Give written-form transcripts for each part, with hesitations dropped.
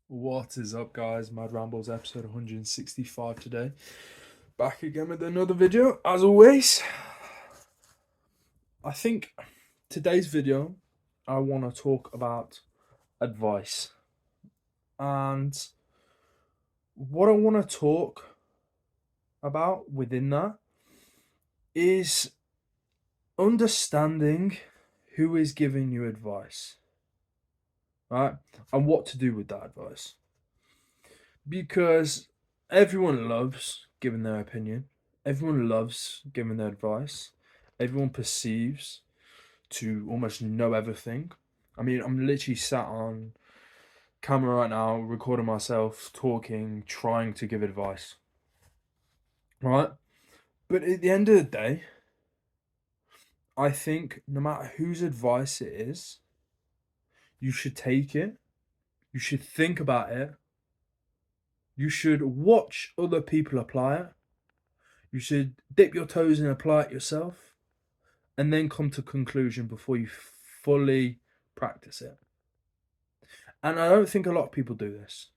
What is up, guys? Mad Rambles episode 165 today. Back again with another video, as always. I think today's video, I want to talk about advice. And what I want to talk about within that is understanding who is giving you advice, right? And what to do with that advice. Because everyone loves giving their opinion. Everyone loves giving their advice. Everyone perceives to almost know everything. I mean, I'm literally sat on camera right now, recording myself, talking, trying to give advice. Right? But at the end of the day, I think no matter whose advice it is, you should take it. You should think about it. You should watch other people apply it. You should dip your toes and apply it yourself, and then come to conclusion before you fully practice it. And I don't think a lot of people do this.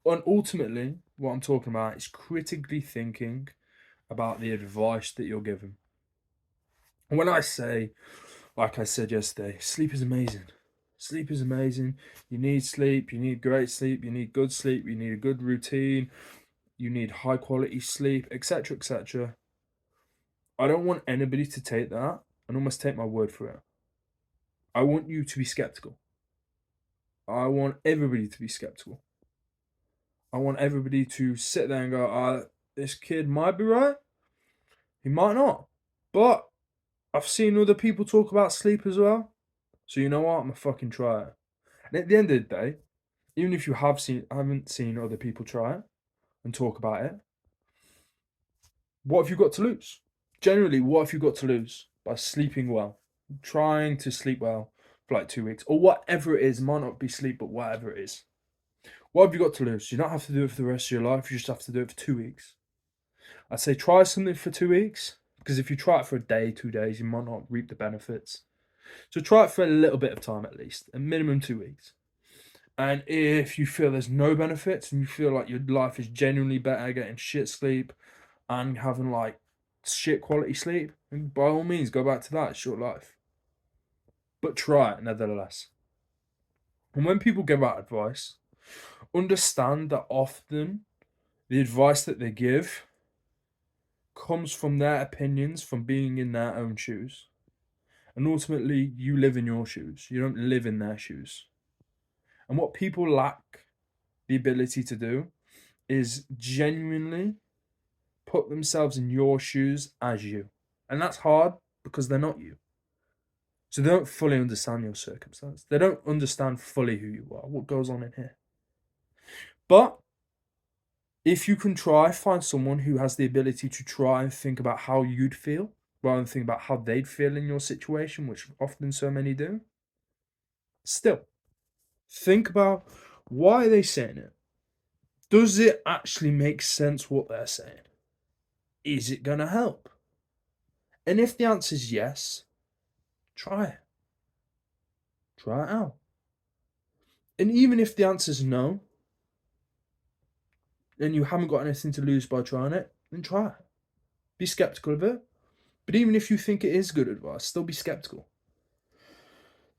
And ultimately, what I'm talking about is critically thinking about the advice that you're given. And when I say, like I said yesterday, sleep is amazing. Sleep is amazing. You need sleep. You need great sleep. You need good sleep. You need a good routine. You need high quality sleep, etc., etc. I don't want anybody to take that and almost take my word for it. I want you to be skeptical. I want everybody to be skeptical. I want everybody to sit there and go, this kid might be right. He might not. But I've seen other people talk about sleep as well. So you know what? I'm gonna fucking try it. And at the end of the day, even if you haven't seen other people try it and talk about it, what have you got to lose? Generally, what have you got to lose by sleeping well? Trying to sleep well for like 2 weeks. Or whatever it is. It might not be sleep, but whatever it is. What have you got to lose? You don't have to do it for the rest of your life. You just have to do it for 2 weeks. I'd say try something for 2 weeks, because if you try it for a day, 2 days, you might not reap the benefits. So try it for a little bit of time at least, a minimum 2 weeks. And if you feel there's no benefits and you feel like your life is genuinely better getting shit sleep and having like shit quality sleep, then by all means go back to that. It's short life. But try it nevertheless. And when people give out advice, understand that often the advice that they give comes from their opinions, from being in their own shoes. And ultimately, you live in your shoes. You don't live in their shoes. And what people lack the ability to do is genuinely put themselves in your shoes as you. And that's hard because they're not you. So they don't fully understand your circumstance. They don't understand fully who you are, what goes on in here. But if you can try, find someone who has the ability to try and think about how you'd feel rather than think about how they'd feel in your situation, which often so many do. Still, think about, why are they saying it? Does it actually make sense what they're saying? Is it going to help? And if the answer is yes, try it. Try it out. And even if the answer is no, and you haven't got anything to lose by trying it, then try it. Be skeptical of it. But even if you think it is good advice, still be skeptical.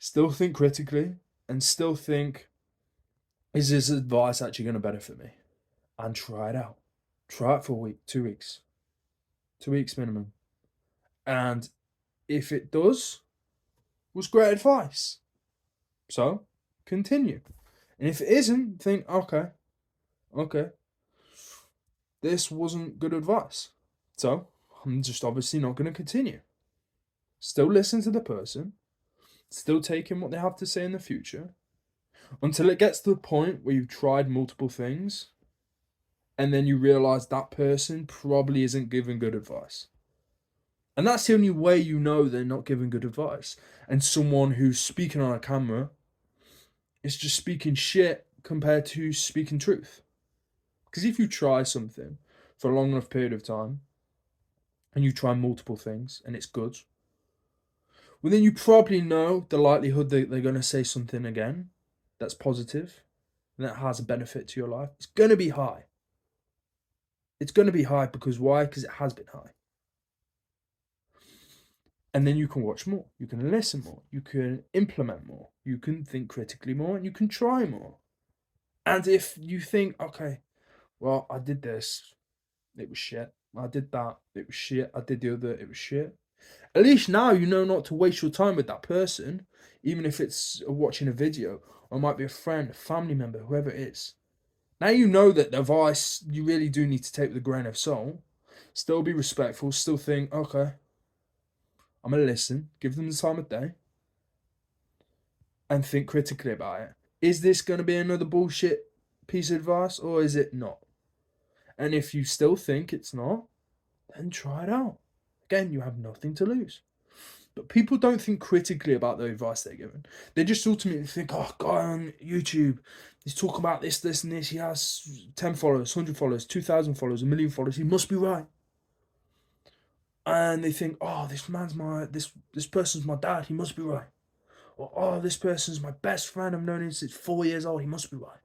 Still think critically and still think, is this advice actually going to benefit me? And try it out. Try it for a week, 2 weeks. 2 weeks minimum. And if it does, it was great advice. So continue. And if it isn't, think, okay, this wasn't good advice. So I'm just obviously not going to continue. Still listen to the person, still take in what they have to say in the future, until it gets to the point where you've tried multiple things and then you realize that person probably isn't giving good advice. And that's the only way you know they're not giving good advice. And someone who's speaking on a camera is just speaking shit compared to speaking truth. Because if you try something for a long enough period of time and you try multiple things and it's good, well, then you probably know the likelihood that they're going to say something again that's positive. and that has a benefit to your life, it's going to be high. It's going to be high because why? Because it has been high. And then you can watch more, you can listen more, you can implement more, you can think critically more, and you can try more. And if you think, okay, well, I did this, it was shit. I did that, it was shit. I did the other, it was shit. At least now you know not to waste your time with that person, even if it's watching a video or it might be a friend, a family member, whoever it is. Now you know that the advice you really do need to take with a grain of salt. Still be respectful, still think, okay, I'm gonna listen, give them the time of day, and think critically about it. Is this gonna be another bullshit piece of advice or is it not? And if you still think it's not, then try it out. Again, you have nothing to lose. But people don't think critically about the advice they're given. They just ultimately think, oh, guy on YouTube, he's talking about this, this, and this. He has 10 followers, 100 followers, 2,000 followers, a million followers. He must be right. And they think, oh, this person's my dad. He must be right. Or, oh, this person's my best friend. I've known him since 4 years old. He must be right.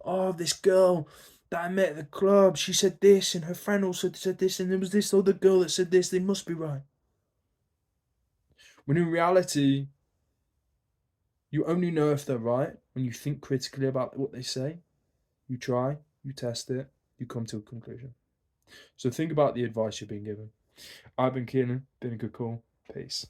Oh, this girl that I met at the club, she said this, and her friend also said this, and there was this other girl that said this. They must be right. When in reality, you only know if they're right when you think critically about what they say. You try, you test it, you come to a conclusion. So think about the advice you're being given. I've been Keenan, been a good call. Peace.